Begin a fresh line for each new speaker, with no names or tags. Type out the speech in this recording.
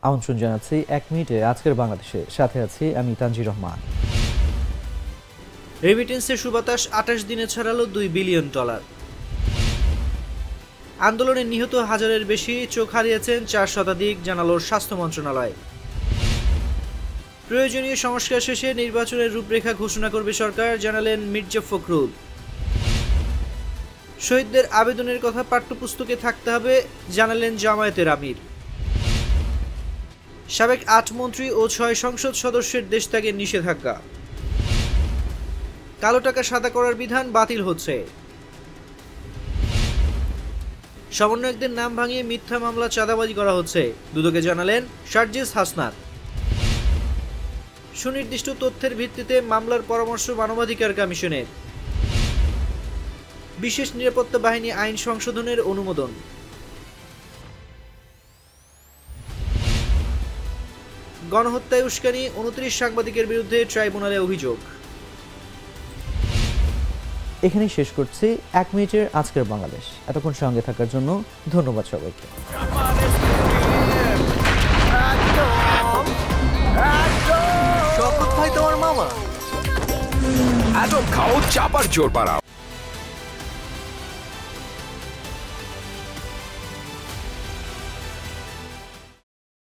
আমন্ত্রণ জানাচ্ছি 1 মিনিটে আজকের বাংলাদেশে, সাথে আছি আমি তানজির রহমান।
রেমিটেন্সের সুবাতাস 28 দিনে ছড়ালো $2 বিলিয়ন। আন্দোলনে নিহত হাজারের বেশি, চোখ হারিয়েছেন 4 শতাধিক, জানালো স্বাস্থ্য মন্ত্রণালয়। প্রয়োজনীয় সংস্কার শেষে নির্বাচনের রূপরেখা ঘোষণা করবে সরকার, জানালেন মির্জা ফখরুল। শহীদদের আবেদনের কথা পাঠ্যপুস্তকে থাকতে হবে, জানালেন জামায়াতের আমির। সাবেক 8 মন্ত্রী ও 6 সংসদ সদস্যের দেশত্যাগের নিষেধাজ্ঞা। কালো টাকা সাদা করার বিধান বাতিল হচ্ছে। সমন্বয়কদের নাম ভাঙিয়ে মিথ্যা মামলা চাঁদাবাজি করা হচ্ছে, দুদকে জানালেন শারজিস হাসনাত। সুনির্দিষ্ট তথ্যের ভিত্তিতে মামলার পরামর্শ মানবাধিকার কমিশনের। বিশেষ নিরাপত্তা বাহিনী আইন সংশোধনের অনুমোদন। গণহত্যায় উস্কানি, 29 সাংবাদিকের বিরুদ্ধে ট্রাইব্যুনালে অভিযোগ।
এখানেই শেষ করছি 1 মিনিটের আজকের বাংলাদেশ। এতক্ষণ সঙ্গে থাকার জন্য ধন্যবাদ সবাইকে।
শপথ ভাই তোমার মামা।
এত খাও চাপার জোর বাড়াও।